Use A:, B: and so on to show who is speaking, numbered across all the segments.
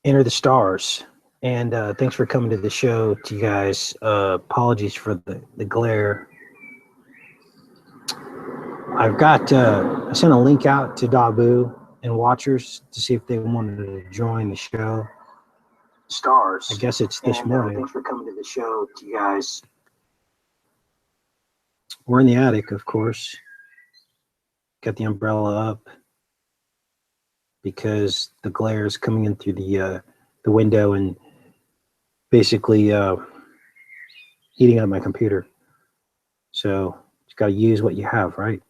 A: Enter the stars. And thanks for coming to the show, to you guys. Apologies for the glare. I sent a link out to Dabu and watchers to see if they wanted to join the show. Stars. I guess it's this morning. Thanks for coming to the show, to you guys. We're in the attic, of course. Got the umbrella up because the glare is coming in through the window and basically heating up my computer. So you got to use what you have, right?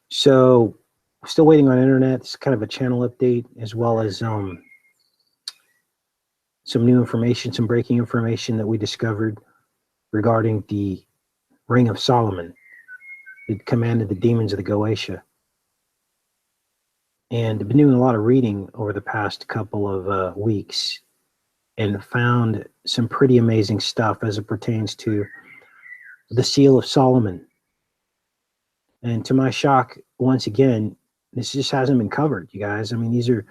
A: So still waiting on internet. It's kind of a channel update, as well as some new information, some breaking information that we discovered regarding the Ring of Solomon. It commanded the demons of the Goetia. And I've been doing a lot of reading over the past couple of weeks and found some pretty amazing stuff as it pertains to the Seal of Solomon. And to my shock, once again, this just hasn't been covered, you guys. I mean, these are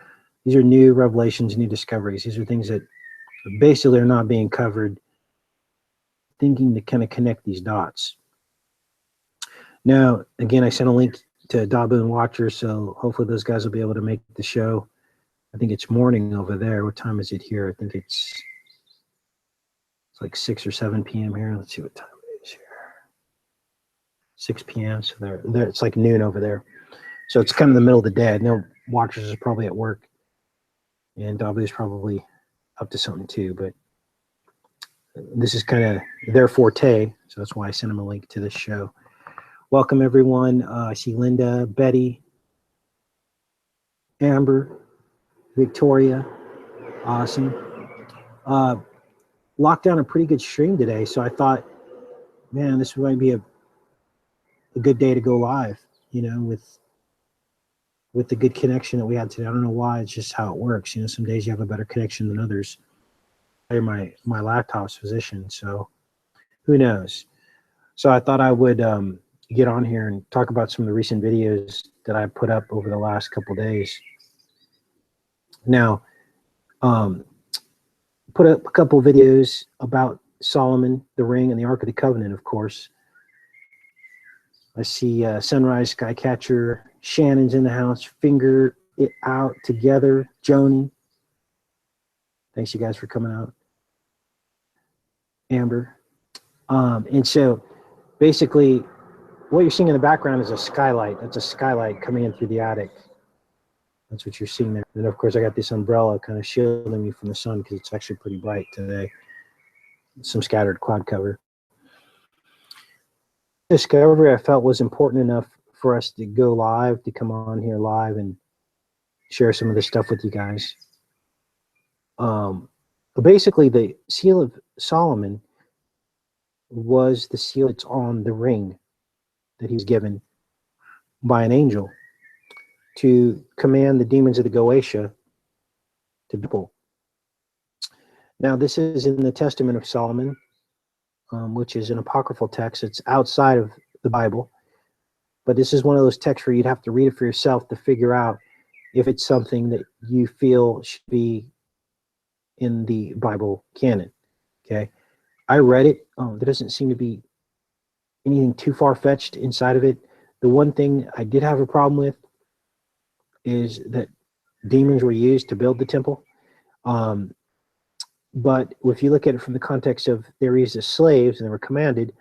A: new revelations, new discoveries. These are things that basically are not being covered, thinking to kind of connect these dots. Now, again, I sent a link to Dabu and Watchers, so hopefully those guys will be able to make the show. I think it's morning over there. What time is it here? I think it's like 6 or 7 p.m. here. Let's see what time it is here. 6 p.m. So there, it's like noon over there. So it's kind of the middle of the day. I know Watchers is probably at work, and Dabu is probably up to something too. But this is kind of their forte, so that's why I sent them a link to this show. Welcome, everyone. I see Linda, Betty, Amber, Victoria. Awesome. Locked down a pretty good stream today, so I thought, man, this might be a good day to go live, you know, with the good connection that we had today. I don't know why, it's just how it works. You know, some days you have a better connection than others. My laptop's positioned, so who knows? So I thought I would get on here and talk about some of the recent videos that I put up over the last couple days. Now, put up a couple videos about Solomon, the ring, and the Ark of the Covenant, of course. I see Sunrise Skycatcher, Shannon's in the house, Finger It Out Together, Joni. Thanks, you guys, for coming out. Amber. And so basically, what you're seeing in the background is a skylight. That's a skylight coming in through the attic. That's what you're seeing there. And of course, I got this umbrella kind of shielding me from the sun because it's actually pretty bright today. Some scattered cloud cover. Discovery I felt was important enough for us to go live, to come on here live and share some of this stuff with you guys. But basically, the Seal of Solomon was the seal that's on the ring that he was given by an angel to command the demons of the Goetia to people. Now, this is in the Testament of Solomon, which is an apocryphal text. It's outside of the Bible, but this is one of those texts where you'd have to read it for yourself to figure out if it's something that you feel should be in the Bible canon. Okay, I read it. There doesn't seem to be anything too far-fetched inside of it. The one thing I did have a problem with is that demons were used to build the temple. But if you look at it from the context of they were used as slaves and they were commanded,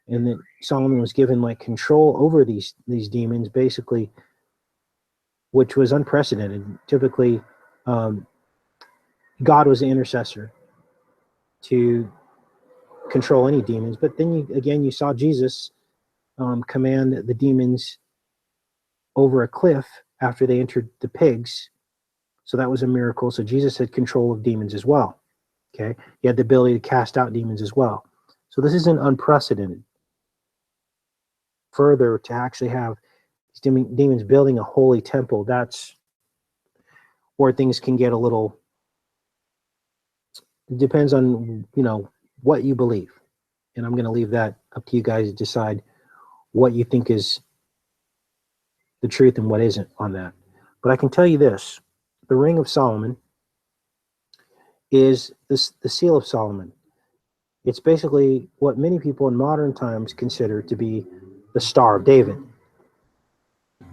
A: and that Solomon was given like control over these demons, basically, which was unprecedented. Typically, God was the intercessor to control any demons. But then you saw Jesus command the demons over a cliff after they entered the pigs. So that was a miracle. So Jesus had control of demons as well. Okay, he had the ability to cast out demons as well. So this isn't unprecedented. Further, to actually have these demons building a holy temple, that's where things can get a little. It depends on, you know, what you believe, and I'm going to leave that up to you guys to decide what you think is the truth and what isn't on that. But I can tell you this: the Ring of Solomon is the Seal of Solomon. It's basically what many people in modern times consider to be the Star of David.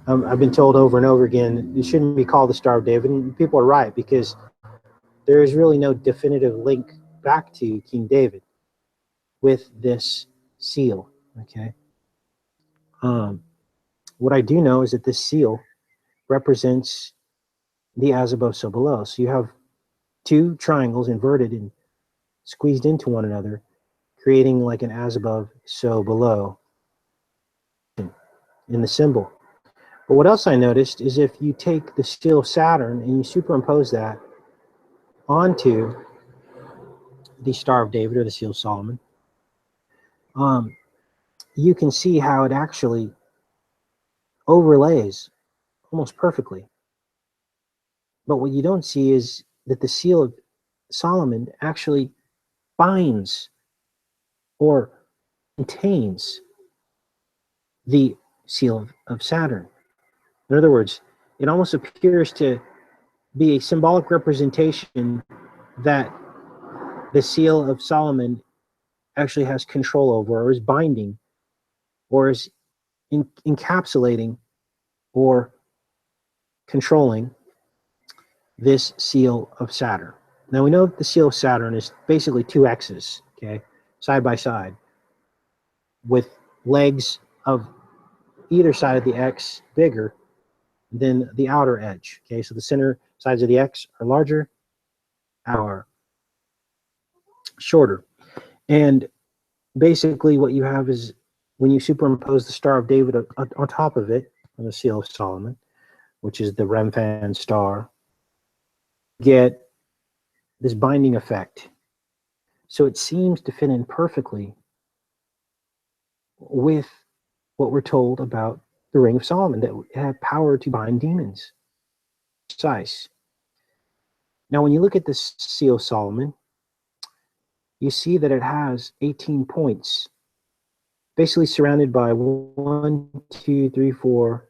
A: I've been told over and over again it shouldn't be called the Star of David, and people are right, because there is really no definitive link back to King David with this seal. Okay. What I do know is that this seal represents the as above, so below. So you have two triangles inverted and squeezed into one another, creating like an as above, so below in the symbol. But what else I noticed is if you take the seal of Saturn and you superimpose that onto the Star of David or the Seal of Solomon, you can see how it actually overlays almost perfectly. But what you don't see is that the Seal of Solomon actually binds or contains the seal of Saturn. In other words, it almost appears to be a symbolic representation that the seal of Solomon actually has control over, or is binding, or is encapsulating, or controlling this seal of Saturn. Now we know that the seal of Saturn is basically two X's, okay, side by side, with legs of either side of the X bigger than the outer edge. Okay, so the center sides of the X are larger, are shorter. And basically what you have is when you superimpose the Star of David on top of it, on the Seal of Solomon, which is the Remphan star, get this binding effect. So it seems to fit in perfectly with what we're told about the Ring of Solomon, that it had power to bind demons. Precise. Now, when you look at this Seal of Solomon, you see that it has 18 points, basically surrounded by 1, 2, 3, 4.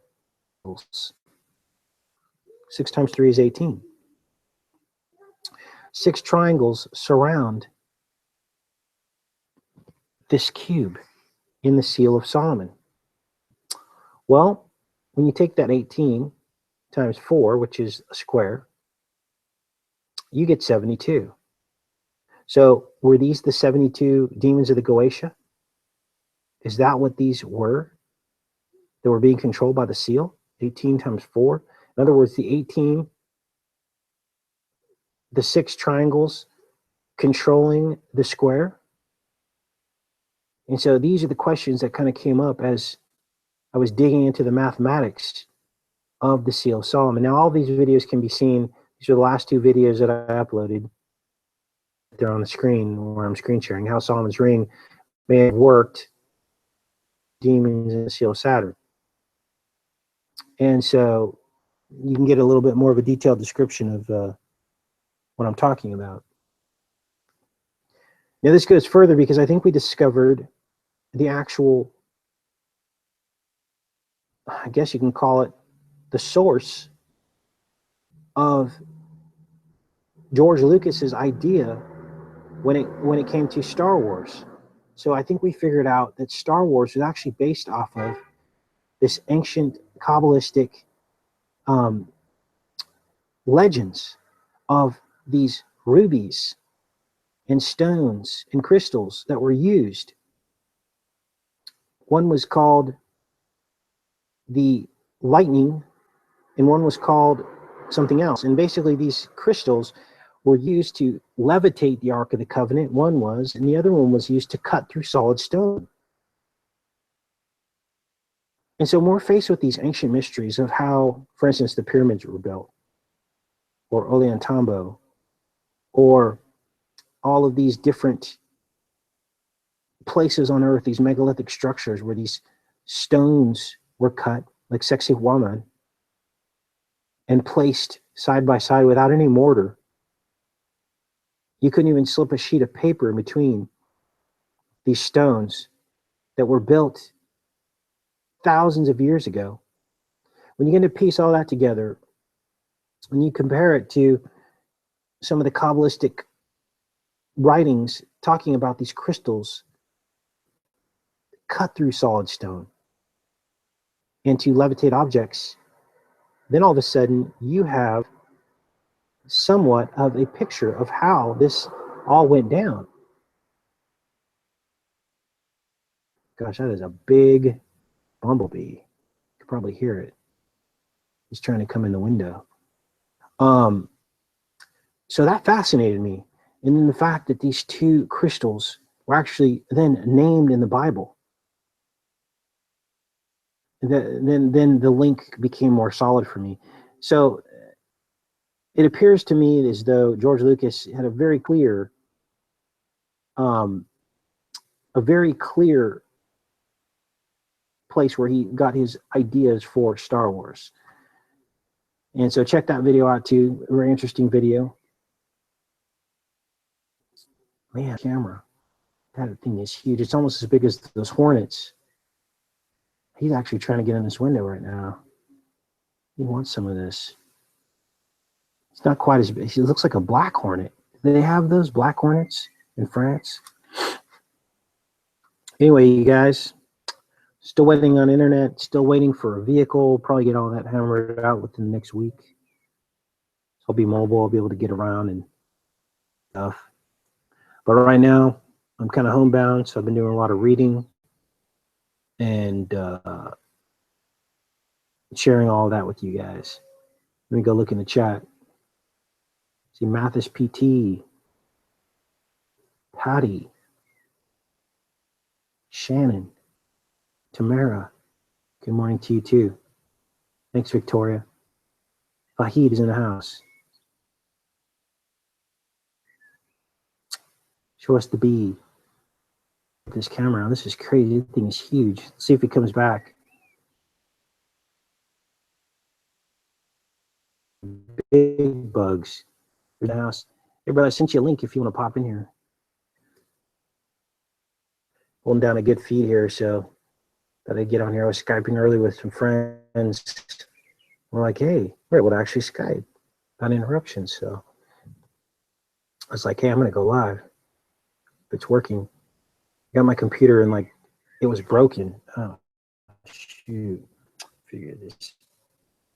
A: 6 times 3 is 18. 6 triangles surround this cube in the Seal of Solomon. Well, when you take that 18 times 4, which is a square, you get 72. So were these the 72 demons of the Goetia? Is that what these were? That were being controlled by the seal? 18 times 4? In other words, the 18, the 6 triangles controlling the square? And so these are the questions that kind of came up as I was digging into the mathematics of the Seal of Solomon. Now, all these videos can be seen. These are the last 2 videos that I uploaded. They're on the screen where I'm screen sharing. How Solomon's ring may have worked, demons and the Seal of Saturn. And so you can get a little bit more of a detailed description of what I'm talking about. Now, this goes further because I think we discovered the actual, I guess you can call it, the source of George Lucas's idea when it came to Star Wars. So I think we figured out that Star Wars was actually based off of this ancient Kabbalistic legends of these rubies and stones and crystals that were used. One was called the lightning, and one was called something else. And basically these crystals were used to levitate the Ark of the Covenant, one was, and the other one was used to cut through solid stone. And so we're faced with these ancient mysteries of how, for instance, the pyramids were built, or Ollantaytambo, or all of these different places on Earth, these megalithic structures where these stones were cut, like Sexihuaman, and placed side by side without any mortar. You couldn't even slip a sheet of paper in between these stones that were built thousands of years ago. When you get to piece all that together, and you compare it to some of the Kabbalistic writings talking about these crystals cut through solid stone and to levitate objects, then all of a sudden you have somewhat of a picture of how this all went down. Gosh, that is a big bumblebee. You can probably hear it. He's trying to come in the window. So that fascinated me. And then the fact that these two crystals were actually then named in the Bible. Then the link became more solid for me. So it appears to me as though George Lucas had a very clear place where he got his ideas for Star Wars. And so check that video out too. A very interesting video. Man, camera. That thing is huge. It's almost as big as those hornets. He's actually trying to get in this window right now. He wants some of this. It's not quite as big. It looks like a black hornet. Do they have those black hornets in France? Anyway, you guys, still waiting on internet, still waiting for a vehicle. Probably get all that hammered out within the next week. So I'll be mobile. I'll be able to get around and stuff. But right now, I'm kind of homebound, so I've been doing a lot of reading and sharing all that with you guys. Let me go look in the chat. See Mathis PT, Patty, Shannon, Tamara. Good morning to you too. Thanks, Victoria. Fahid is in the house. Show us the bee. This camera, this is crazy. This thing is huge. Let's see if it comes back. Big bugs in the house. Hey, brother, I sent you a link if you want to pop in here. Holding down a good feed here, so that I get on here. I was Skyping early with some friends. We're like, hey, we're able to actually Skype without interruptions. So I was like, hey, I'm going to go live. If it's working. I got my computer and like it was broken. Oh, shoot. Figure this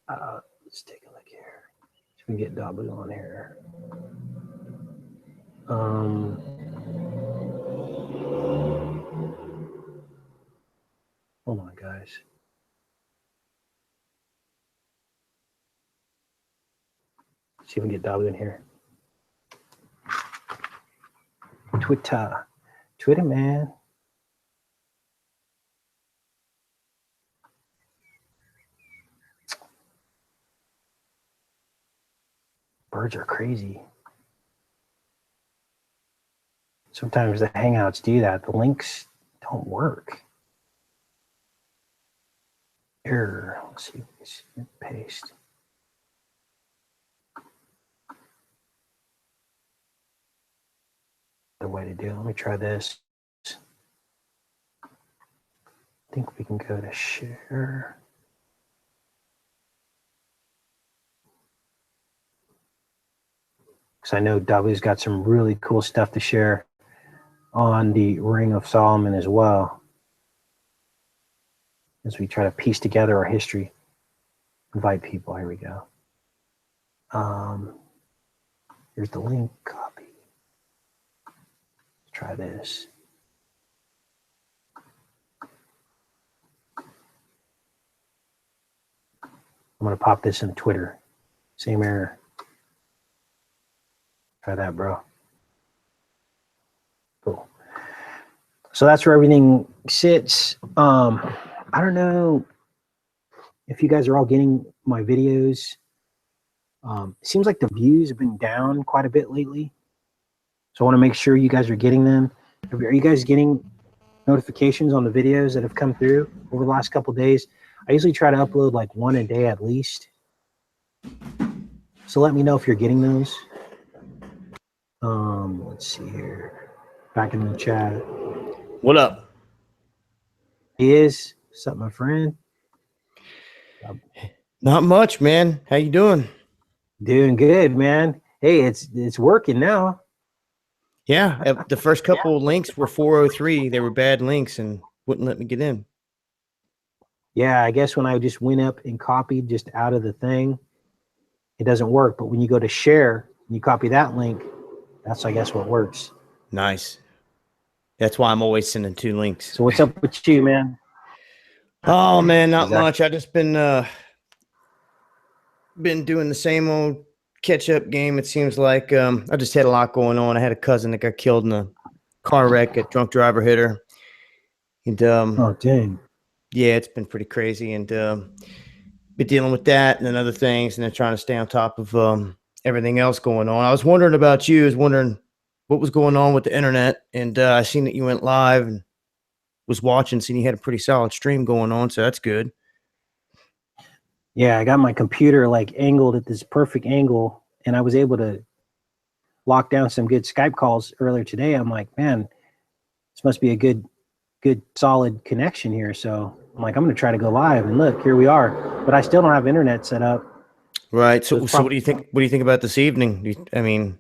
A: out. Let's take a look here. So we can get W on here. Hold on, guys. See if we can get W in here. Twitter, man. Birds are crazy. Sometimes the Hangouts do that. The links don't work. Error. Let's see. Paste. The way to do it. Let me try this. I think we can go to share. Because I know W's got some really cool stuff to share on the Ring of Solomon as well. As we try to piece together our history. Invite people. Here we go. Here's the link. Copy. Let's try this. I'm going to pop this in Twitter. Same error. Try that, bro. Cool. So that's where everything sits. I don't know if you guys are all getting my videos. It seems like the views have been down quite a bit lately. So I want to make sure you guys are getting them. Are you guys getting notifications on the videos that have come through over the last couple of days? I usually try to upload like one a day at least. So let me know if you're getting those. Let's see here. Back in the chat.
B: What up?
A: He is. What's up, my friend?
B: Not much, man. How you doing?
A: Doing good, man. Hey, it's working now.
B: Yeah, the first couple of links were 403. They were bad links and wouldn't let me get in.
A: Yeah, I guess when I just went up and copied just out of the thing, it doesn't work. But when you go to share and you copy that link, that's I guess what works.
B: Nice. That's why I'm always sending 2 links.
A: So what's up with you, man?
B: Oh man, not
A: Exactly.
B: much. I just been doing the same old catch up game. It seems like I just had a lot going on. I had a cousin that got killed in a car wreck. A drunk driver hit her, and
A: Oh, dang.
B: yeah, it's been pretty crazy. And been dealing with that and then other things, and then trying to stay on top of everything else going on. I was wondering about you. I was wondering what was going on with the internet, and I seen that you went live and was watching, seen you had a pretty solid stream going on, so that's good.
A: Yeah, I got my computer like angled at this perfect angle, and I was able to lock down some good Skype calls earlier today. I'm like, man, this must be a good solid connection here. So I'm like, I'm gonna try to go live, and look, here we are. But I still don't have internet set up.
B: Right.
A: So
B: So,
A: it's
B: so what
A: probably
B: do you think? What do you think about this evening? I mean,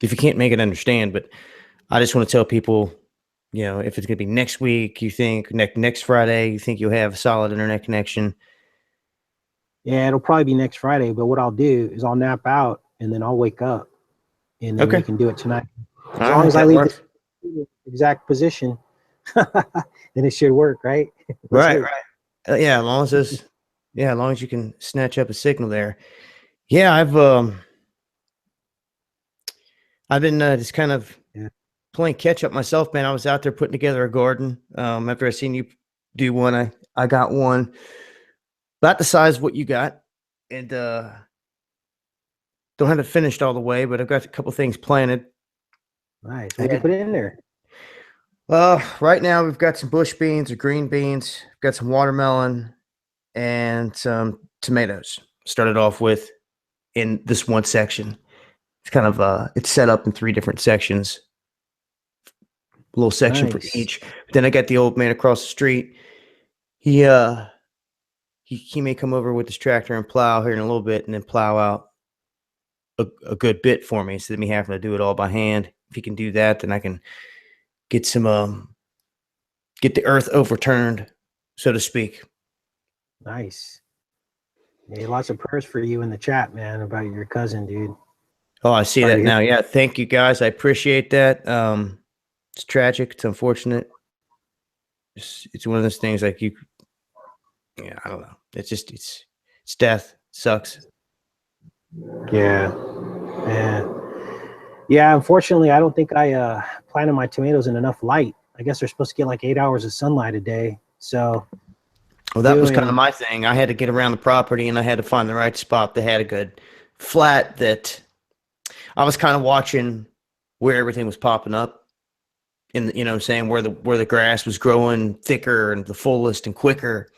B: if you can't make it, understand. But I just want to tell people, if it's going to be next week, you think next Friday, you think you'll have a solid internet connection.
A: yeah, it'll probably be next Friday. But what I'll do is I'll nap out and then I'll wake up and then we
B: Okay.
A: can do it tonight.
B: All
A: As long
B: right,
A: as I
B: that
A: leave the
B: works.
A: exact position, then it should work, right? Let's
B: Right.
A: hope.
B: Right. Yeah. As long as you can snatch up a signal there. Yeah. I've been just kind of
A: Yeah.
B: playing catch up myself, man. I was out there putting together a garden. After I seen you do one, I got one about the size of what you got, and don't have it finished all the way, but I've got a couple things planted.
A: Nice. What'd you
B: And
A: put in there?
B: right now we've got some bush beans or green beans, we've got some watermelon and some tomatoes. Started off with in this one section. It's kind of it's set up in 3 different sections, a little section for
A: Nice.
B: each. But then I got the old man across the street. He may come over with his tractor and plow here in a little bit and then plow out a good bit for me instead of me having to do it all by hand. If he can do that, then I can get get the earth overturned, so to speak.
A: Nice. Hey, lots of prayers for you in the chat, man, about your cousin, dude.
B: Oh, I see
A: Sorry to
B: that
A: hear.
B: now. Yeah, thank you guys. I appreciate that. It's tragic. It's unfortunate. It's one of those things like yeah, I don't know. It's death. Sucks.
A: Yeah. Man. Yeah, unfortunately, I don't think I planted my tomatoes in enough light. I guess they're supposed to get like 8 hours of sunlight a day. So
B: Well, that was kind of
A: doing
B: my thing. I had to get around the property and I had to find the right spot that had a good flat that I was kind of watching where everything was popping up in the, saying where the grass was growing thicker and the fullest and quicker.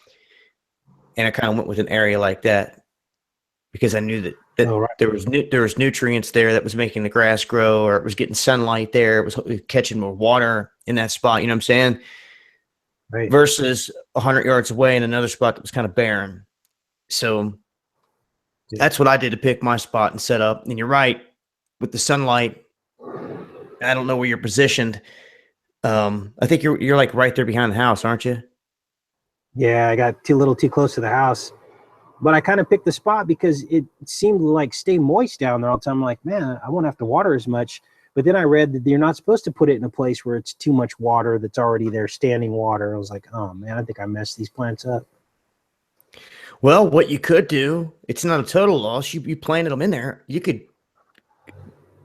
B: And I kind of went with an area like that because I knew
A: oh,
B: that
A: right.
B: there was nutrients there that was making the grass grow, or it was getting sunlight there, it was catching more water in that spot. You know what I'm saying?
A: Right.
B: Versus 100 yards away in another spot that was kind of barren. So
A: Yeah.
B: that's what I did to pick my spot and set up. And you're right, with the sunlight, I don't know where you're positioned. I think you're like right there behind the house, aren't you?
A: Yeah, I got too little too close to the house. But I kind of picked the spot because it seemed to like stay moist down there all the time. I'm like, man, I won't have to water as much. But then I read that you're not supposed to put it in a place where it's too much water that's already there, standing water. I was like, oh man, I think I messed these plants up.
B: Well, what you could do, it's not a total loss. You planted them in there. You could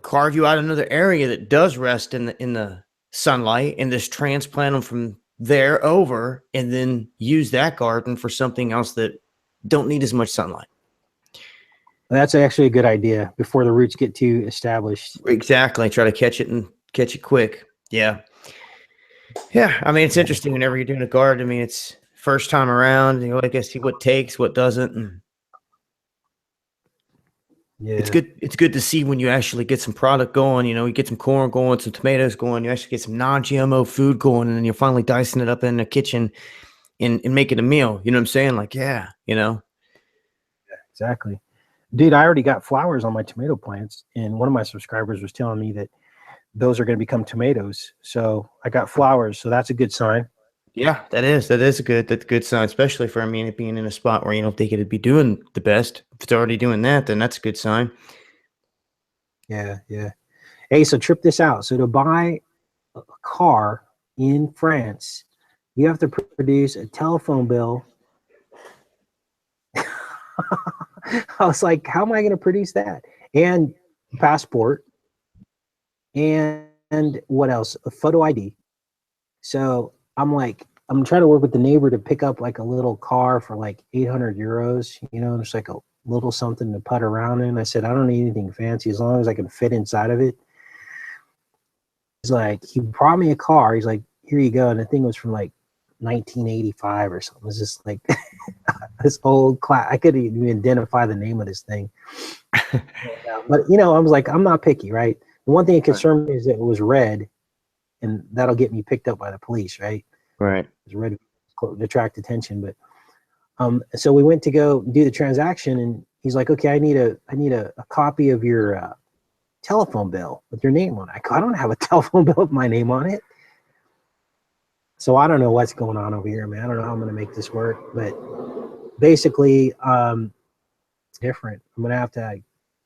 B: carve you out another area that does rest in the sunlight and just transplant them from there over and then use that garden for something else that don't need as much sunlight.
A: That's actually a good idea before the roots get too established.
B: Exactly. Try to catch it and catch it quick. Yeah. Yeah. I mean, it's interesting whenever you're doing a garden. I mean, it's first time around, I guess see what takes, what doesn't. And it's
A: Yeah,
B: good. It's good to see when you actually get some product going, you get some corn going, some tomatoes going, you actually get some non-GMO food going, and then you're finally dicing it up in the kitchen and making a meal. You know what I'm saying? Like, yeah.
A: exactly. Dude, I already got flowers on my tomato plants, and one of my subscribers was telling me that those are going to become tomatoes. So I got flowers, so that's a good sign.
B: Yeah, that's a good sign, especially for, I mean, it being in a spot where you don't think it'd be doing the best. If it's already doing that, then that's a good sign.
A: Yeah, yeah. Hey, so trip this out. So to buy a car in France, you have to produce a telephone bill. I was like, how am I going to produce that? And passport, and what else? A photo ID. So I'm like, I'm trying to work with the neighbor to pick up like a little car for like 800 euros, just like a little something to put around in. I said, I don't need anything fancy as long as I can fit inside of it. He's like, he brought me a car. He's like, here you go. And the thing was from like 1985 or something. It was just like this old class. I couldn't even identify the name of this thing. But, I was like, I'm not picky, right? The one thing that concerned me is that it was red, and that'll get me picked up by the police, right?
B: Right.
A: It's red to attract attention. But so we went to go do the transaction, and he's like, okay, I need a copy of your telephone bill with your name on it. I don't have a telephone bill with my name on it. So I don't know what's going on over here, man. I don't know how I'm going to make this work, but basically, it's different. I'm going to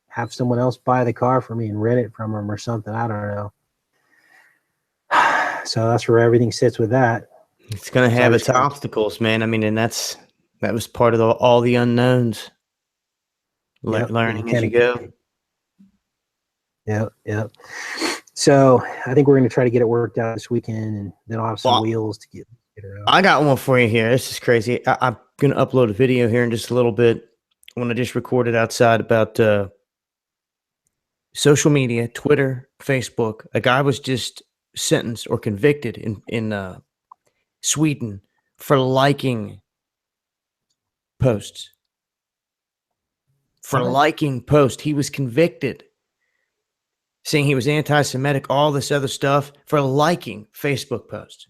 A: have someone else buy the car for me and rent it from them or something. I don't know. So that's where everything sits with that.
B: It's going to have its obstacles, man. I mean, and that was part of all the unknowns. Learning as you go.
A: Yep. So I think we're going to try to get it worked out this weekend, and then I'll have some wheels to get it out.
B: I got one for you here. This is crazy. I'm going to upload a video here in just a little bit. When I just recorded outside about social media, Twitter, Facebook. A guy was just sentenced or convicted in Sweden for liking posts. For liking posts. He was convicted, saying he was anti-Semitic, all this other stuff, for liking Facebook posts.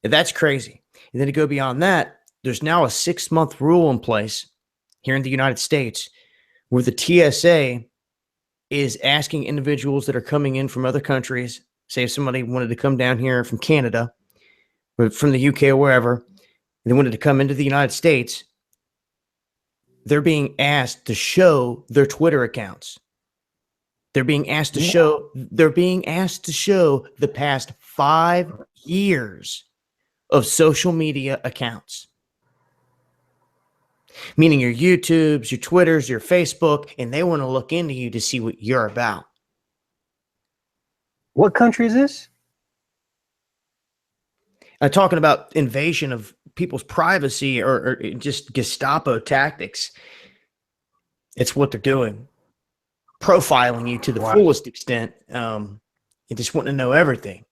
B: That's crazy. And then to go beyond that, there's now a 6-month rule in place here in the United States where the TSA is asking individuals that are coming in from other countries, say if somebody wanted to come down here from Canada or from the UK or wherever, and they wanted to come into the United States, they're being asked to show their Twitter accounts. They're being asked to show the past 5 years of social media accounts. Meaning your YouTubes, your Twitters, your Facebook, and they want to look into you to see what you're about.
A: What country is this?
B: I'm talking about invasion of people's privacy or just Gestapo tactics. It's what they're doing. Profiling you to the fullest extent. And just wanting to know everything.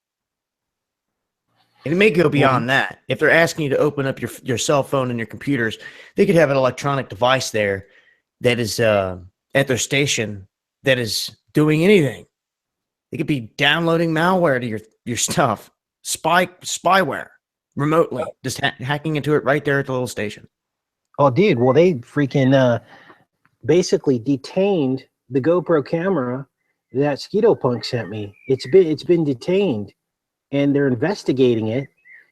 B: And it may go beyond that. If they're asking you to open up your cell phone and your computers, they could have an electronic device there that is at their station that is doing anything. They could be downloading malware to your stuff, spyware remotely, just hacking into it right there at the little station.
A: Oh, dude. Well, they freaking basically detained the GoPro camera that Skeeto Punk sent me. It's been detained. And they're investigating it.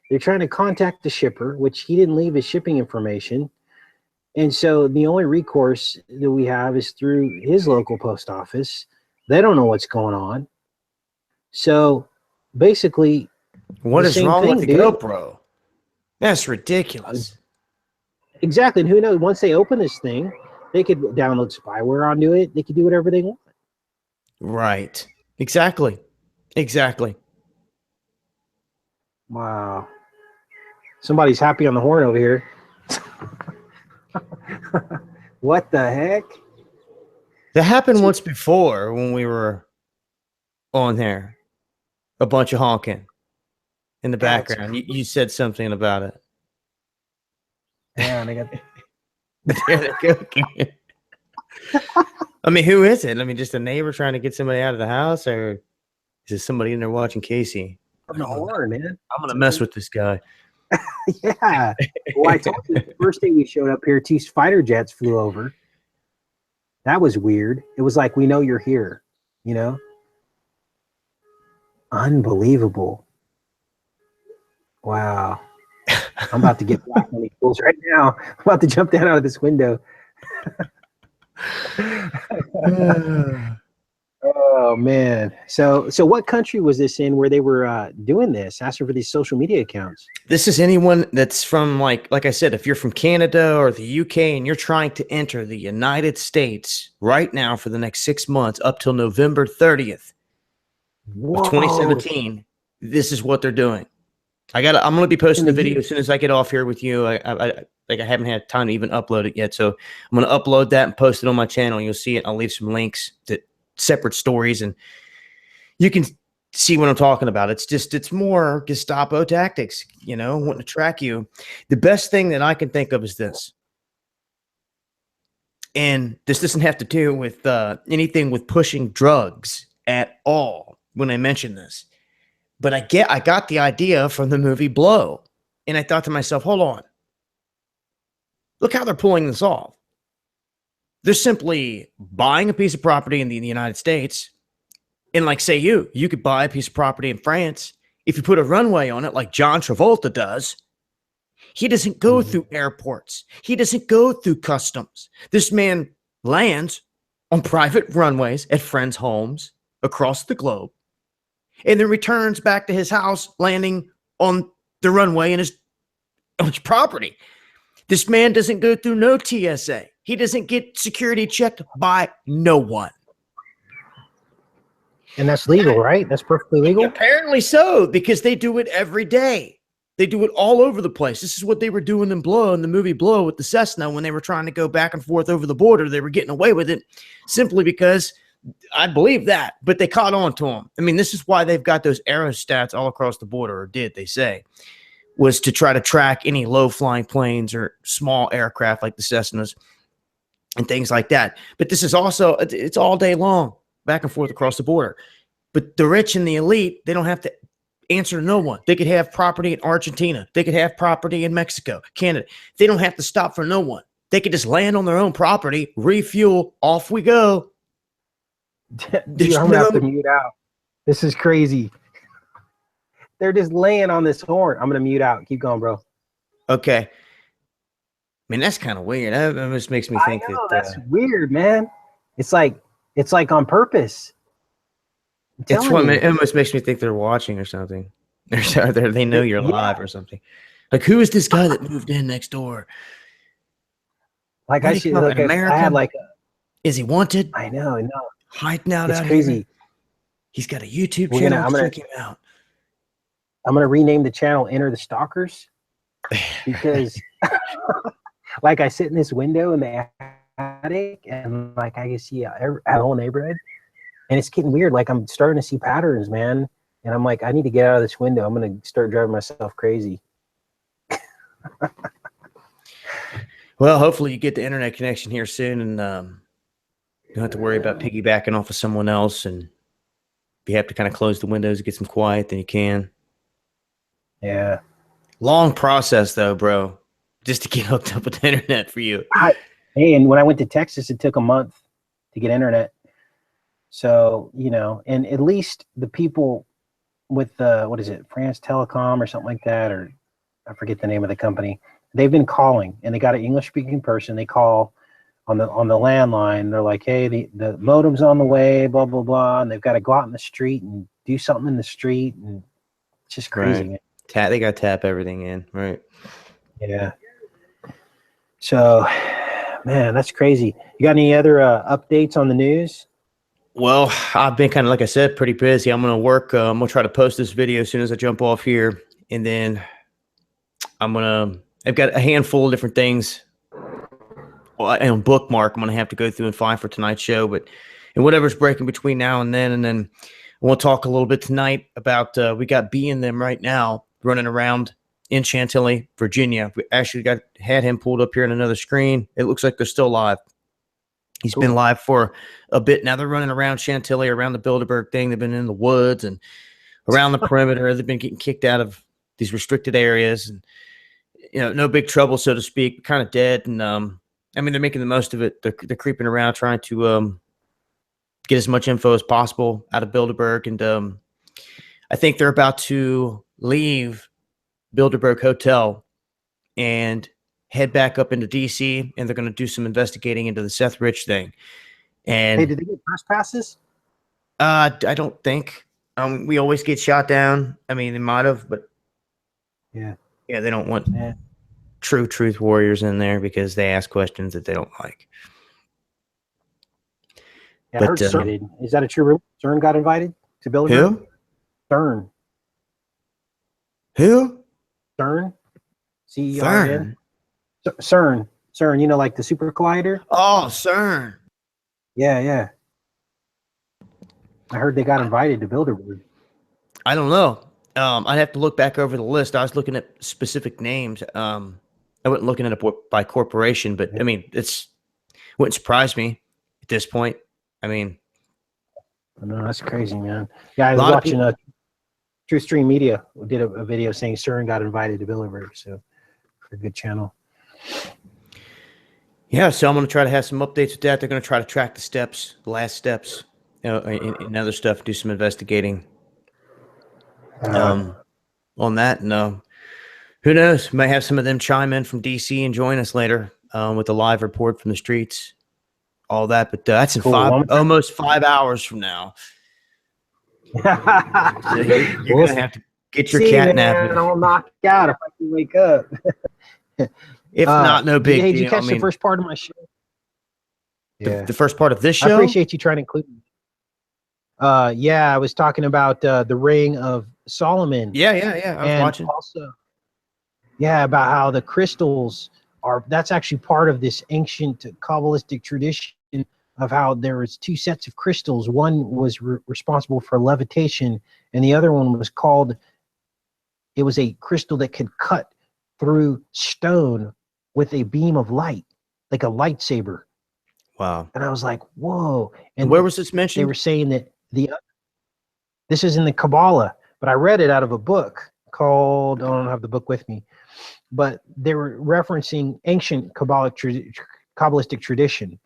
A: They're trying to contact the shipper, which he didn't leave his shipping information. And so the only recourse that we have is through his local post office. They don't know what's going on. So basically,
B: what is wrong with the GoPro? That's ridiculous.
A: Exactly. And who knows? Once they open this thing, they could download spyware onto it. They could do whatever they want.
B: Right. Exactly.
A: Wow. Somebody's happy on the horn over here. What the heck?
B: That happened once before when we were on there. A bunch of honking in the background. You said something about it.
A: Yeah, they got
B: there they go again. I mean, who is it? I mean, just a neighbor trying to get somebody out of the house, or is it somebody in there watching Casey?
A: on the horn, man.
B: I'm gonna mess with this guy.
A: Yeah. Well, I told you the first day we showed up here, 2 fighter jets flew over. That was weird. It was like, we know you're here, you know? Unbelievable. Wow. I'm about to get black on these fools right now. I'm about to jump down out of this window. Oh man. So what country was this in where they were doing this, asking for these social media accounts?
B: This is anyone that's from, like I said, if you're from Canada or the UK and you're trying to enter the United States right now for the next 6 months up till November 30th of 2017, this is what they're doing. I'm going to be posting the video as soon as I get off here with you. I haven't had time to even upload it yet. So I'm going to upload that and post it on my channel. You'll see it. I'll leave some links to separate stories and you can see what I'm talking about. It's more Gestapo tactics, you know, wanting to track you. The best thing that I can think of is this. And this doesn't have to do with anything with pushing drugs at all when I mention this. But I got the idea from the movie Blow. And I thought to myself, hold on. Look how they're pulling this off. They're simply buying a piece of property in the United States. And like, say you could buy a piece of property in France. If you put a runway on it like John Travolta does, he doesn't go through airports. He doesn't go through customs. This man lands on private runways at friends' homes across the globe and then returns back to his house, landing on the runway on his property. This man doesn't go through no TSA. He doesn't get security checked by no one.
A: And that's legal, right? That's perfectly legal?
B: Apparently so, because they do it every day. They do it all over the place. This is what they were doing in Blow, in the movie Blow with the Cessna, when they were trying to go back and forth over the border. They were getting away with it simply because I believe that, but they caught on to them. I mean, this is why they've got those aerostats all across the border, or did, they say, was to try to track any low-flying planes or small aircraft like the Cessnas and things like that. But this is also, it's all day long, back and forth across the border. But the rich and the elite, they don't have to answer to no one. They could have property in Argentina. They could have property in Mexico, Canada. They don't have to stop for no one. They could just land on their own property, refuel, off we go.
A: Dude, I'm gonna have to mute out. This is crazy. They're just laying on this horn. I'm gonna mute out. Keep going, bro.
B: Okay. I mean, that's kind of weird. That almost makes me think
A: that's weird, man. It's like on purpose.
B: It's what it almost makes me think they're watching or something. They know you're live or something. Like, who is this guy that moved in next door?
A: Like, I see, like, I had like,
B: is he wanted?
A: I know.
B: Hiding out.
A: It's crazy.
B: Here. He's got a YouTube channel. Check him out.
A: I'm gonna rename the channel "Enter the Stalkers" because, like, I sit in this window in the attic and like I can see a whole neighborhood. And it's getting weird. Like, I'm starting to see patterns, man. And I'm like, I need to get out of this window. I'm going to start driving myself crazy.
B: Well, hopefully you get the internet connection here soon. And you don't have to worry about piggybacking off of someone else. And if you have to kind of close the windows to get some quiet, then you can.
A: Yeah.
B: Long process, though, bro, just to get hooked up with the internet for you.
A: And when I went to Texas, it took a month to get internet. So, you know, and at least the people with what is it, France Telecom or something like that, or I forget the name of the company, they've been calling and they got an English speaking person. They call on the landline. They're like, hey, the modem's on the way, blah, blah, blah. And they've got to go out in the street and do something in the street. And it's just crazy.
B: Right. They got to tap everything in. Right.
A: Yeah. So, man, that's crazy. You got any other updates on the news?
B: Well, I've been kind of, like I said, pretty busy. I'm going to work. I'm going to try to post this video as soon as I jump off here. And then I've got a handful of different things on bookmark I'm going to have to go through and find for tonight's show. And whatever's breaking between now and then I want to talk a little bit tonight about, we got B in them right now running around in Chantilly, Virginia. We actually had him pulled up here on another screen. It looks like they're still live. He's been live for a bit. Now they're running around Chantilly, around the Bilderberg thing. They've been in the woods and around the perimeter. They've been getting kicked out of these restricted areas and, you know, no big trouble, so to speak, kind of dead. And I mean, they're making the most of it. They're creeping around trying to get as much info as possible out of Bilderberg. And I think they're about to leave Bilderberg Hotel and head back up into DC, and they're going to do some investigating into the Seth Rich thing. And
A: Hey, did they get press passes?
B: I don't think we always get shot down. I mean, they might have, but
A: Yeah,
B: they don't want
A: yeah.
B: true truth warriors in there because they ask questions that they don't like.
A: Yeah, I
B: But
A: heard CERN. Is that a true rumor? CERN got invited to Bilderberg?
B: who?
A: CERN.
B: Who?
A: CERN. CERN.
B: CERN.
A: CERN. CERN. You know, like the super collider.
B: Oh, CERN.
A: Yeah, yeah. I heard they got invited to Bilderberg.
B: I don't know. I'd have to look back over the list. I was looking at specific names. I wasn't looking at it by corporation, but I mean, wouldn't surprise me at this point. I mean,
A: No, that's crazy, man. Yeah, I
B: a
A: was
B: lot of
A: watching
B: people.
A: True Stream Media did a video saying CERN got invited to Bilderberg, so for a good channel.
B: Yeah, so I'm going to try to have some updates with that. They're going to try to track the last steps, and other stuff, do some investigating on that. And who knows? Might have some of them chime in from DC and join us later with a live report from the streets, all that. But that's in
A: Cool.
B: almost 5 hours from now. So you're going to have to get your cat nap.
A: I'll knock out if I can wake up.
B: If not, no big deal.
A: Did you catch the first part of my show?
B: The first part of this show?
A: I appreciate you trying to include me. Yeah, I was talking about the Ring of Solomon.
B: Yeah. I was watching.
A: Also, yeah, about how the crystals that's actually part of this ancient Kabbalistic tradition of how there was two sets of crystals. One was responsible for levitation, and the other one was it was a crystal that could cut through stone with a beam of light, like a lightsaber.
B: Wow.
A: And I was like, whoa.
B: And where was this mentioned?
A: They were saying that this is in the Kabbalah, but I read it out of a book called, I don't have the book with me, but they were referencing ancient Kabbalistic tradition,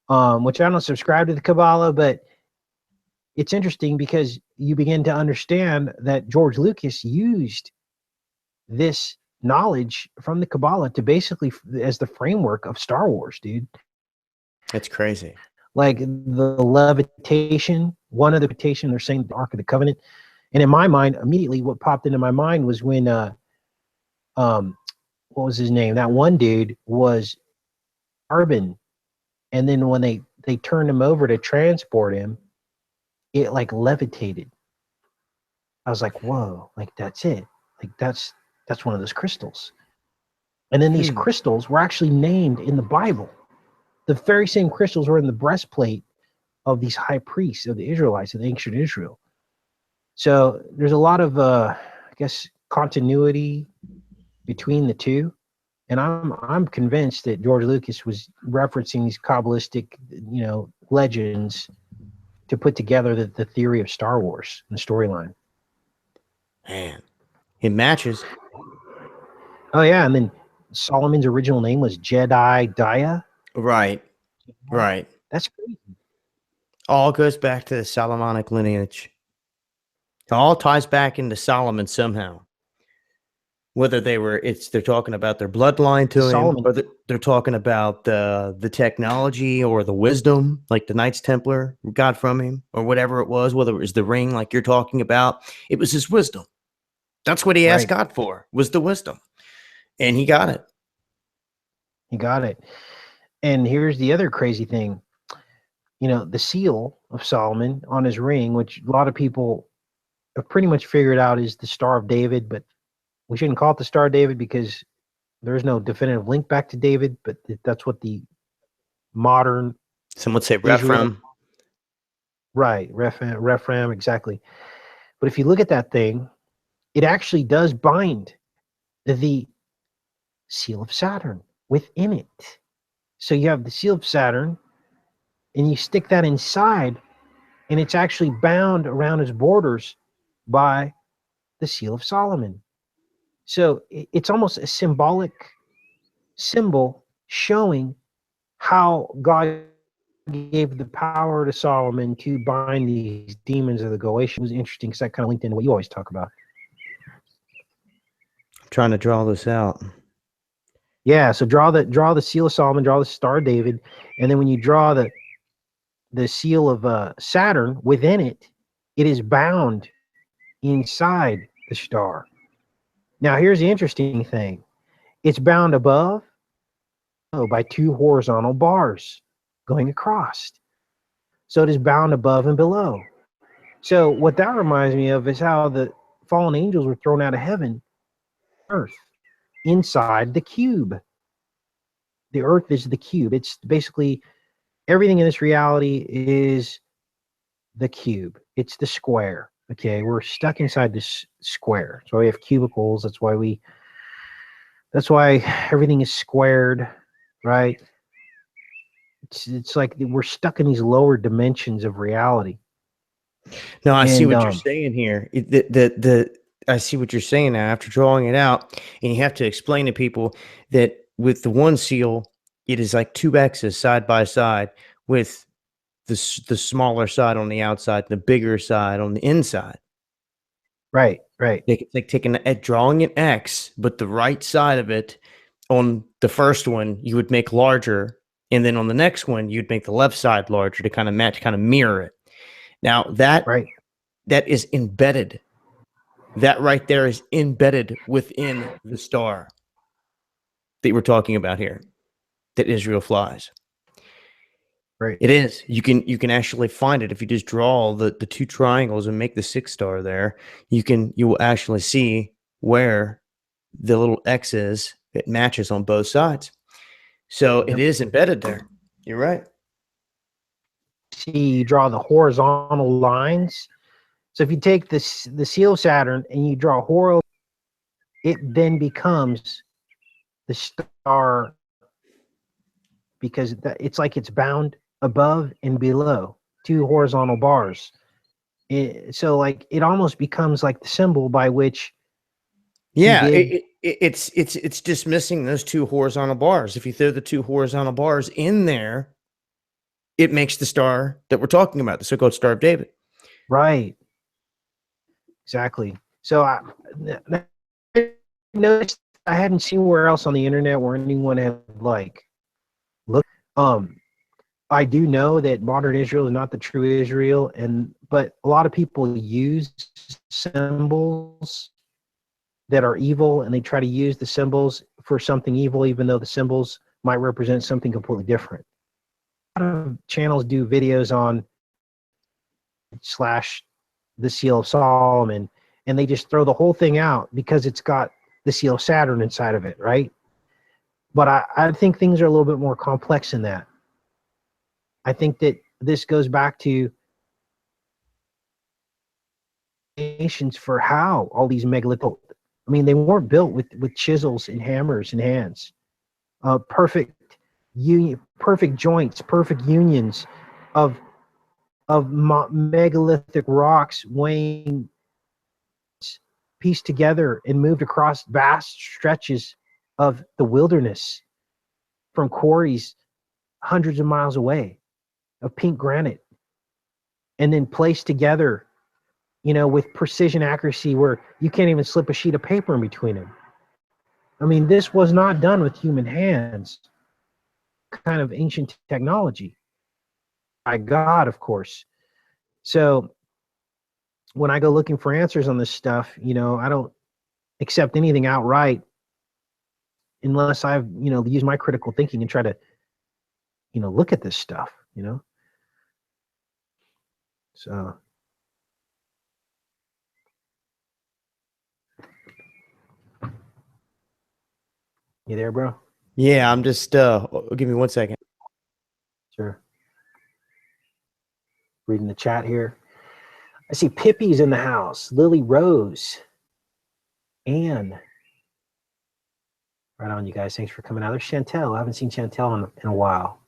A: which I don't subscribe to the Kabbalah, but it's interesting because you begin to understand that George Lucas used this knowledge from the Kabbalah to basically as the framework of Star Wars, dude.
B: That's crazy.
A: Like the levitation, one of the levitation, they're saying the Ark of the Covenant. And in my mind, immediately what popped into my mind was when what was his name? That one dude was Carbon. And then when they turned him over to transport him, it like levitated. I was like, whoa, like that's it. Like that's one of those crystals. And then these crystals were actually named in the Bible. The very same crystals were in the breastplate of these high priests of the Israelites of ancient Israel. So there's a lot of, I guess, continuity between the two. And I'm convinced that George Lucas was referencing these Kabbalistic, legends to put together the theory of Star Wars and the storyline.
B: Man, it matches.
A: Oh, yeah. And then Solomon's original name was Jedediah.
B: Right.
A: That's crazy.
B: All goes back to the Solomonic lineage. It all ties back into Solomon somehow. Whether they're talking about their bloodline to him, or they're talking about the technology or the wisdom, like the Knights Templar got from him, or whatever it was, whether it was the ring, like you're talking about, it was his wisdom. That's what he asked God for, was the wisdom. And he got it.
A: And here's the other crazy thing. The seal of Solomon on his ring, which a lot of people have pretty much figured out is the Star of David, but we shouldn't call it the Star of David because there's no definitive link back to David, but that's what the modern...
B: Some would say Rephaim.
A: Right, Rephaim, exactly. But if you look at that thing, it actually does bind the seal of Saturn within it. So you have the seal of Saturn, and you stick that inside, and it's actually bound around its borders by the seal of Solomon. So it's almost a symbolic symbol showing how God gave the power to Solomon to bind these demons of the Goetian was interesting because that kind of linked into what you always talk about.
B: I'm trying to draw this out.
A: Yeah, so draw the seal of Solomon, draw the Star of David, and then when you draw the seal of Saturn within it, it is bound inside the star. Now, here's the interesting thing: it's bound above by two horizontal bars going across. So it is bound above and below. So what that reminds me of is how the fallen angels were thrown out of heaven, earth, inside the cube. The earth is the cube. It's basically everything in this reality is the cube. It's the square. Okay, we're stuck inside this square. So we have cubicles. That's why everything is squared, right? It's like we're stuck in these lower dimensions of reality.
B: No, I see
A: And
B: what you're saying here. I see what you're saying now after drawing it out, and you have to explain to people that with the one seal, it is like two X's side by side with the smaller side on the outside, the bigger side on the inside.
A: right.
B: It's like taking drawing an X, but the right side of it on the first one you would make larger, and then on the next one you'd make the left side larger to kind of match, kind of mirror it. Now that is embedded. That right there is embedded within the star that we're talking about here, that Israel flies.
A: Right.
B: It is. You can actually find it if you just draw the two triangles and make the 6 star there. You will actually see where the little X is. It matches on both sides. So it is embedded there. You're right.
A: See, you draw the horizontal lines. So if you take the seal of Saturn and you draw horizontal, it then becomes the star because it's like it's bound above and below two horizontal bars. So like it almost becomes like the symbol by which
B: Yeah, it's just missing those two horizontal bars. If you throw the two horizontal bars in there, it makes the star that we're talking about, the so-called Star of David.
A: Right. Exactly. So I noticed I hadn't seen where else on the internet where anyone had like look. I do know that modern Israel is not the true Israel, but a lot of people use symbols that are evil, and they try to use the symbols for something evil, even though the symbols might represent something completely different. A lot of channels do videos on slash the seal of Solomon, and they just throw the whole thing out because it's got the seal of Saturn inside of it, right? But I think things are a little bit more complex than that. I think that this goes back to nations for how all these megaliths. I mean, they weren't built with chisels and hammers and hands. Perfect union, perfect joints, perfect unions of megalithic rocks weighing pieced together and moved across vast stretches of the wilderness from quarries hundreds of miles away of pink granite and then placed together, with precision accuracy where you can't even slip a sheet of paper in between them. I mean, this was not done with human hands, kind of ancient technology by God, of course. So when I go looking for answers on this stuff, I don't accept anything outright unless I've, used my critical thinking and try to, look at this stuff. So you there, bro?
B: Yeah, I'm just give me 1 second.
A: Sure. Reading the chat here. I see Pippi's in the house. Lily Rose. Anne. Right on, you guys. Thanks for coming out. There's Chantel. I haven't seen Chantel in a while.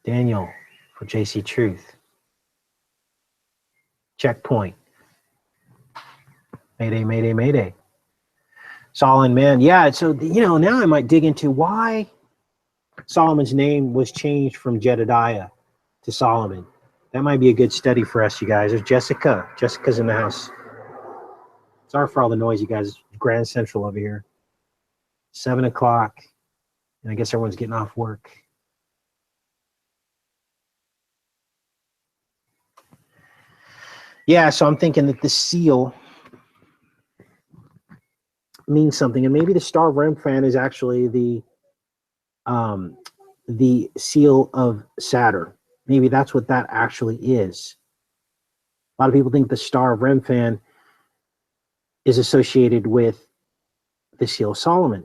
A: Daniel for JC Truth. Checkpoint. Mayday, mayday, mayday. Solomon, man. Yeah. So, now I might dig into why Solomon's name was changed from Jedediah to Solomon. That might be a good study for us, you guys. There's Jessica. Jessica's in the house. Sorry for all the noise, you guys. It's Grand Central over here. 7 o'clock. And I guess everyone's getting off work. Yeah, so I'm thinking that the seal means something, and maybe the Star of Remphan is actually the seal of Saturn. Maybe that's what that actually is. A lot of people think the Star of Remphan is associated with the seal of Solomon,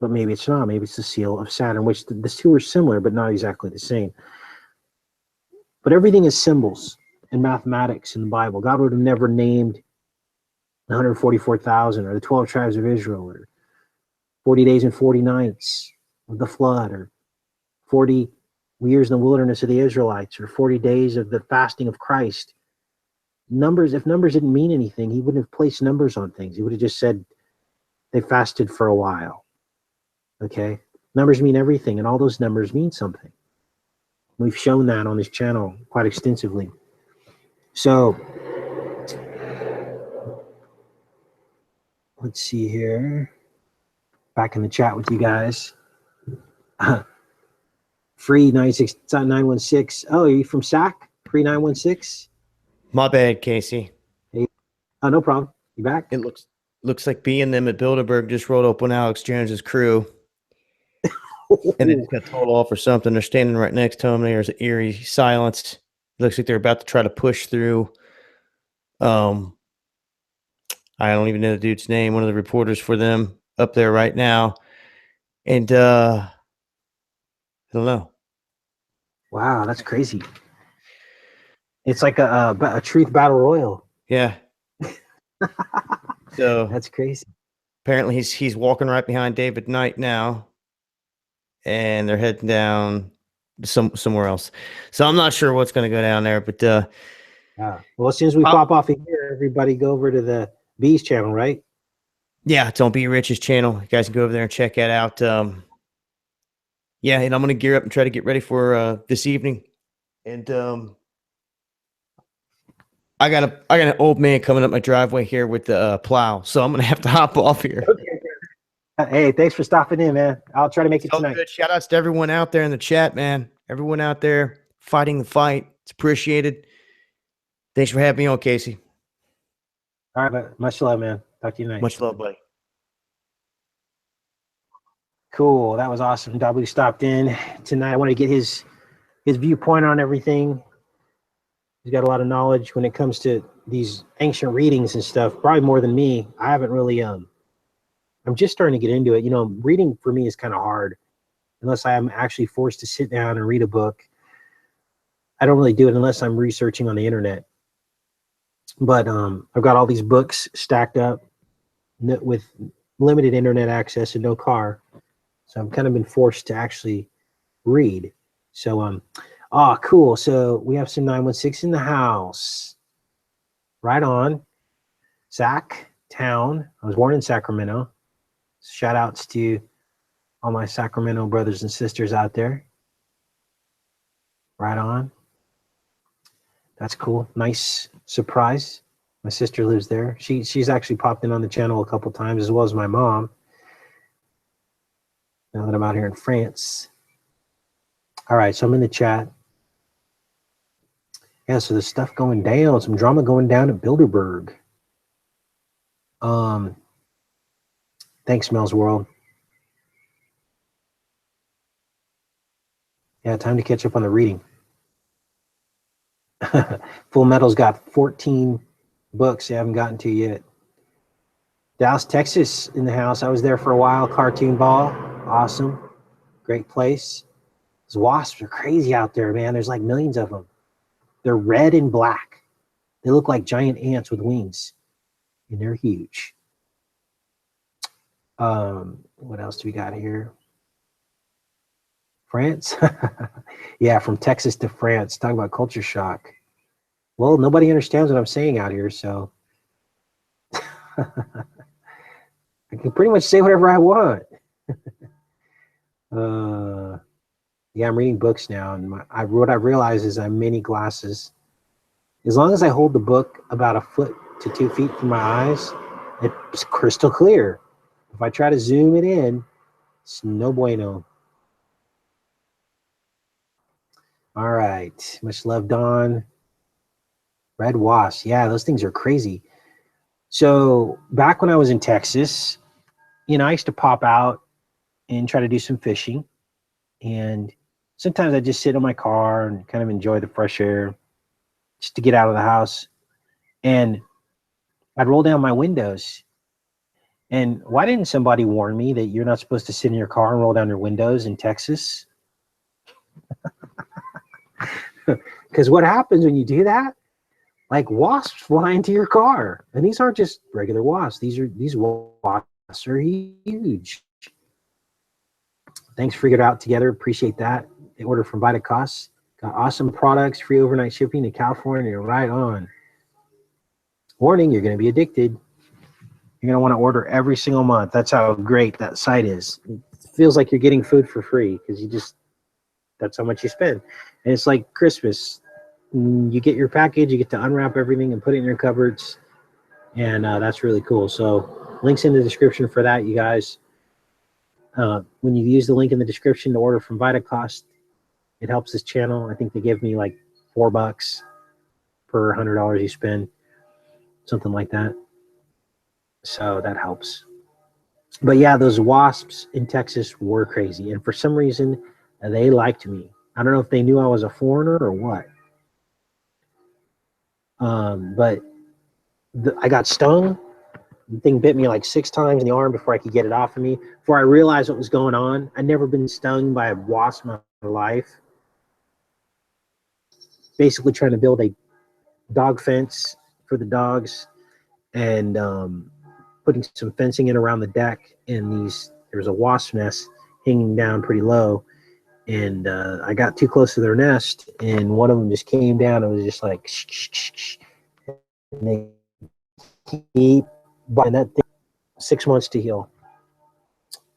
A: but maybe it's not. Maybe it's the seal of Saturn, which the two are similar, but not exactly the same. But everything is symbols and mathematics in the Bible. God would have never named 144,000 or the 12 tribes of Israel or 40 days and 40 nights of the flood or 40 years in the wilderness of the Israelites or 40 days of the fasting of Christ. Numbers, if numbers didn't mean anything, he wouldn't have placed numbers on things. He would have just said they fasted for a while. Okay? Numbers mean everything, and all those numbers mean something. We've shown that on this channel quite extensively. So, let's see here. Back in the chat with you guys. Free 916. Oh, are you from SAC? Free 916?
B: My bad, Casey.
A: Hey. Oh, no problem. You back?
B: It looks like B and them at Bilderberg just rolled up on Alex Jones's crew. And they just got told off or something. They're standing right next to him. There's an eerie silence. It looks like they're about to try to push through. I don't even know the dude's name. One of the reporters for them up there right now. And I don't know.
A: Wow, that's crazy. It's like a truth battle royal.
B: Yeah. So
A: that's crazy.
B: Apparently he's walking right behind David Knight now. And they're heading down somewhere else. So I'm not sure what's going to go down there, but
A: well, as soon as we pop off of here, everybody go over to the Bees channel, right?
B: Yeah, it's on Be Rich's channel. You guys can go over there and check that out. Yeah, and I'm going to gear up and try to get ready for this evening. And I got an old man coming up my driveway here with the plow, so I'm going to have to hop off here.
A: Okay. Hey, thanks for stopping in, man. I'll try to make it tonight.
B: Good. Shout outs to everyone out there in the chat, man. Everyone out there fighting the fight. It's appreciated. Thanks for having me on, Casey.
A: All right, much love, man. Talk to you tonight.
B: Much love, buddy.
A: Cool. That was awesome. W stopped in tonight. I want to get his viewpoint on everything. He's got a lot of knowledge when it comes to these ancient readings and stuff, probably more than me. I haven't really I'm just starting to get into it. Reading for me is kind of hard unless I am actually forced to sit down and read a book. I don't really do it unless I'm researching on the internet. But I've got all these books stacked up with limited internet access and no car. So I've kind of been forced to actually read. So, cool. So we have some 916 in the house. Right on. Sac Town. I was born in Sacramento. Shout outs to all my Sacramento brothers and sisters out there. Right on. That's cool. Nice surprise. My sister lives there. She's actually popped in on the channel a couple times, as well as my mom. Now that I'm out here in France. All right, so I'm in the chat. Yeah, so there's stuff going down, some drama going down at Bilderberg. Thanks, Mel's World. Yeah, time to catch up on the reading. Full Metal's got 14 books they haven't gotten to yet. Dallas, Texas in the house. I was there for a while. Cartoon Ball. Awesome. Great place. Those wasps are crazy out there, man. There's like millions of them. They're red and black. They look like giant ants with wings. And they're huge. What else do we got here? France? Yeah, from Texas to France. Talking about culture shock. Well, nobody understands what I'm saying out here, so I I can pretty much say whatever I want. Yeah, I'm reading books now, and what I realize is I'm many glasses. As long as I hold the book about a foot to 2 feet from my eyes, it's crystal clear. If I try to zoom it in, it's no bueno. All right. Much love, Don. Red wasp. Yeah, those things are crazy. So back when I was in Texas, I used to pop out and try to do some fishing. And sometimes I just sit in my car and kind of enjoy the fresh air just to get out of the house. And I'd roll down my windows. And why didn't somebody warn me that you're not supposed to sit in your car and roll down your windows in Texas? Because what happens when you do that? Like wasps fly into your car. And these aren't just regular wasps. These wasps are huge. Thanks for figuring it out together. Appreciate that. They order from Vitacost. Got awesome products, free overnight shipping to California. You're right on. Warning, you're going to be addicted. You're going to want to order every single month. That's how great that site is. It feels like you're getting food for free because that's how much you spend. And it's like Christmas. You get your package, you get to unwrap everything and put it in your cupboards. And that's really cool. So links in the description for that, you guys. When you use the link in the description to order from Vitacost, it helps this channel. I think they give me like $4 per $100 you spend, something like that. So that helps. But yeah, those wasps in Texas were crazy. And for some reason, they liked me. I don't know if they knew I was a foreigner or what. But I got stung. The thing bit me like 6 times in the arm before I could get it off of me. Before I realized what was going on. I'd never been stung by a wasp in my life. Basically trying to build a dog fence for the dogs and putting some fencing in around the deck. And there was a wasp nest hanging down pretty low. And I got too close to their nest, and one of them just came down and was just like, shh, shh, shh, shh. And they keep buying that thing 6 months to heal.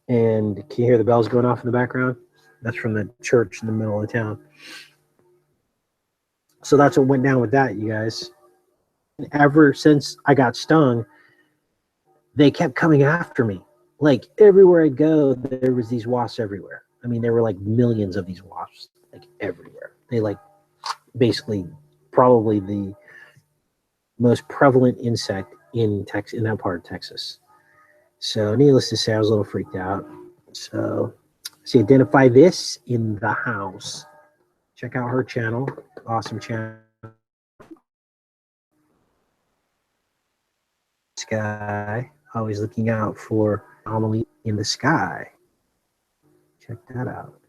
A: And can you hear the bells going off in the background? That's from the church in the middle of town. So that's what went down with that, you guys. And ever since I got stung, they kept coming after me. Like everywhere I go, there was these wasps everywhere. I mean, there were like millions of these wasps, like everywhere. They like basically probably the most prevalent insect in that part of Texas. So needless to say, I was a little freaked out. So identify this in the house. Check out her channel. Awesome channel. Sky. Always looking out for anomaly in the sky. Check that out.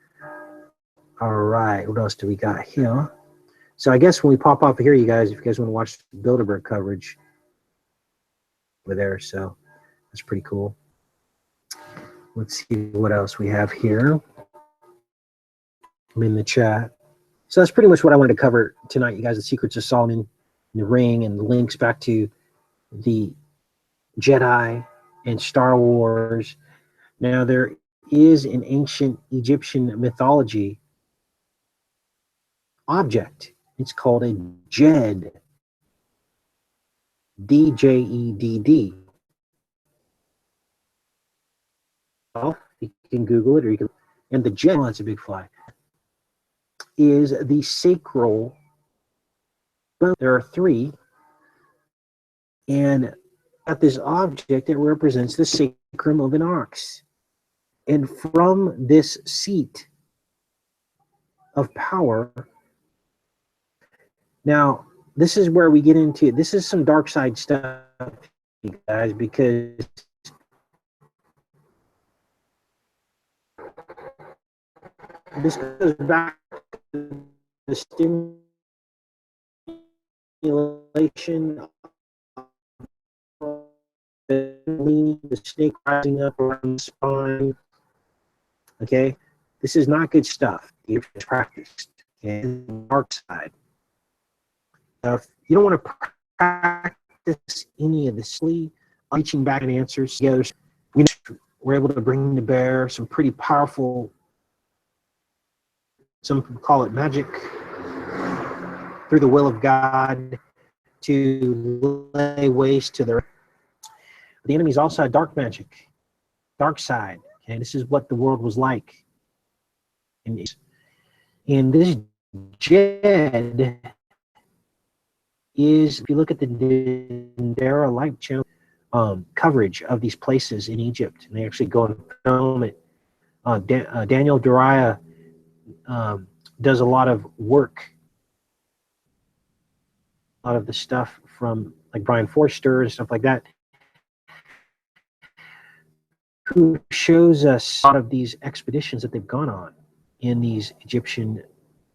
A: All right. What else do we got here? So I guess when we pop up here, you guys, if you guys want to watch the Bilderberg coverage, we're there. So that's pretty cool. Let's see what else we have here. I'm in the chat. So that's pretty much what I wanted to cover tonight, you guys. The secrets of Solomon, the ring, and the links back to the Jedi and Star Wars. Now, there is an ancient Egyptian mythology object. It's called a Djed. D-J-E-D-D. You can Google it, or you can. And the Djed, that's a big fly, is the sacral bone. There are 3. And at this object, it represents the sacrum of an ox. And from this seat of power, now this is where we get into, this is some dark side stuff, you guys, because this goes back to the stimulation of the snake rising up around the spine. Okay, this is not good stuff. You've practiced. Okay, dark side. If you don't want to practice any of this, reaching back and answers together, we're able to bring to bear some pretty powerful, some people call it magic, through the will of God to lay waste to their. The enemy's also a dark magic, dark side. Okay, this is what the world was like. And this Jed is, if you look at the Dendera Light channel coverage of these places in Egypt, and they actually go and film it. Daniel Dariah does a lot of work, a lot of the stuff from like Brian Forster and stuff like that, who shows us a lot of these expeditions that they've gone on in these Egyptian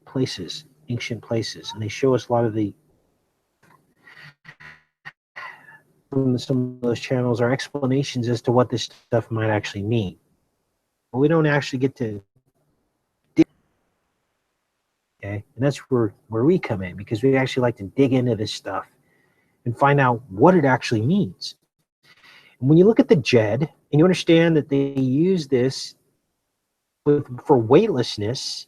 A: places, ancient places, and they show us a lot of the from some of those channels are explanations as to what this stuff might actually mean. But we don't actually get to dig, okay? And that's where we come in, because we actually like to dig into this stuff and find out what it actually means. And when you look at the Jed, and you understand that they use this for weightlessness,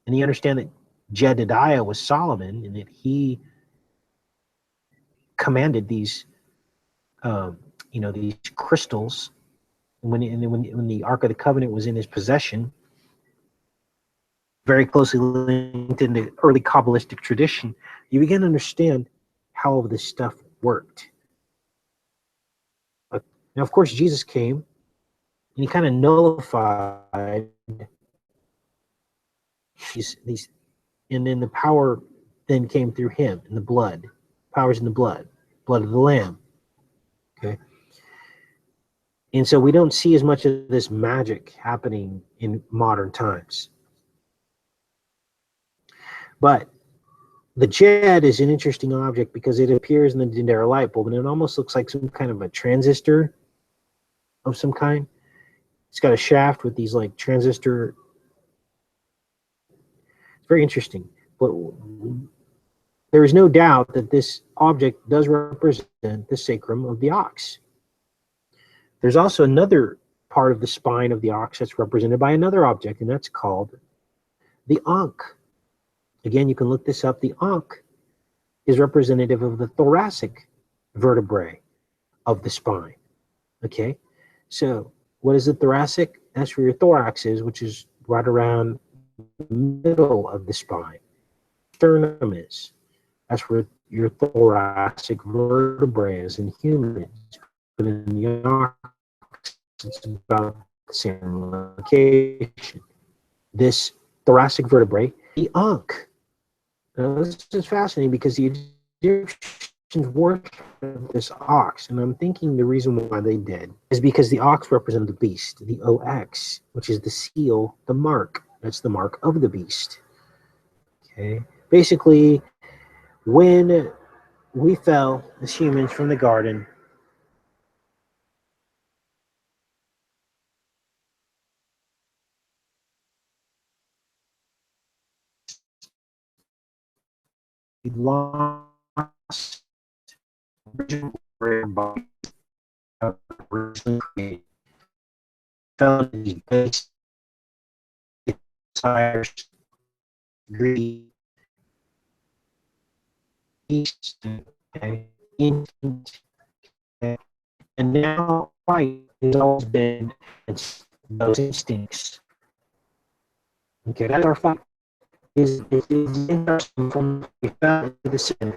A: and you understand that Jedediah was Solomon, and that he commanded these, these crystals. And when the Ark of the Covenant was in his possession, very closely linked in the early Kabbalistic tradition, you begin to understand how all of this stuff worked. Now, of course, Jesus came, and he kind of nullified these, and then the power then came through him, in the blood. Power's in the blood of the Lamb. Okay. And so we don't see as much of this magic happening in modern times. But the Jed is an interesting object because it appears in the Dendera light bulb, and it almost looks like some kind of a transistor of some kind. It's got a shaft with these like transistor. It's very interesting. But there is no doubt that this object does represent the sacrum of the ox. There's also another part of the spine of the ox that's represented by another object, and that's called the ankh. Again, you can look this up. The ankh is representative of the thoracic vertebrae of the spine. Okay, so what is the thoracic? That's where your thorax is, which is right around the middle of the spine. Sternum is. That's where your thoracic vertebrae is in humans. But in the ox, it's about the same location. This thoracic vertebrae, the ankh. Now, this is fascinating because the Egyptians worshiped this ox, and I'm thinking the reason why they did is because the ox represented the beast, the ox, which is the seal, the mark. That's the mark of the beast. Okay, basically, when we fell as humans from the garden, we lost the original body of originally created. Fell into these base desires, greed, east, okay, instinct, okay. And now fight has always been those instincts. Okay, that's our fight. Is interesting from we fell into the sin.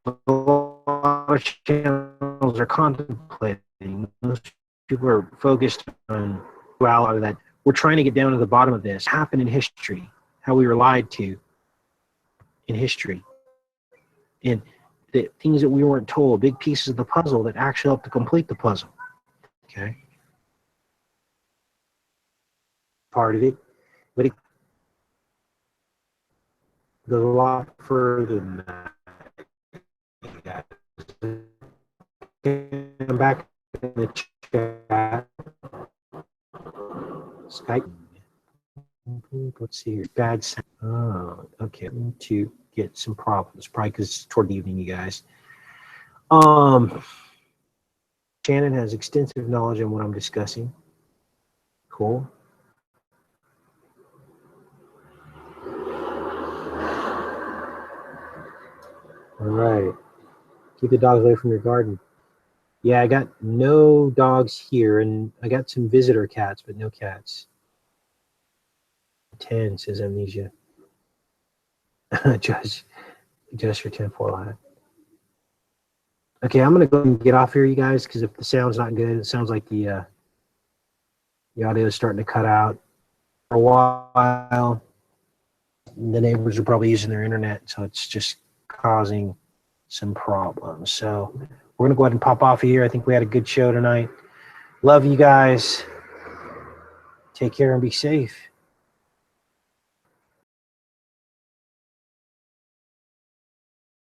A: A lot of channels are contemplating. Most people are focused on a lot of that. We're trying to get down to the bottom of this. Happened in history, how we were lied to in history, and the things that we weren't told, big pieces of the puzzle that actually help to complete the puzzle. Okay, part of it, but it goes a lot further than that. I'm back in the chat. Skype. Let's see here. Bad sound. Oh, okay. To get some problems, probably because it's toward the evening, you guys. Shannon has extensive knowledge on what I'm discussing. Cool. All right. Keep the dogs away from your garden. Yeah, I got no dogs here, and I got some visitor cats, but no cats. 10 says Amnesia. Just your 10-4 hat. Okay, I'm gonna go and get off here, you guys, because if the sound's not good, it sounds like the audio is starting to cut out. For a while, the neighbors are probably using their internet, so it's just causing some problems. So we're gonna go ahead and pop off here. I think we had a good show tonight. Love you guys. Take care and be safe.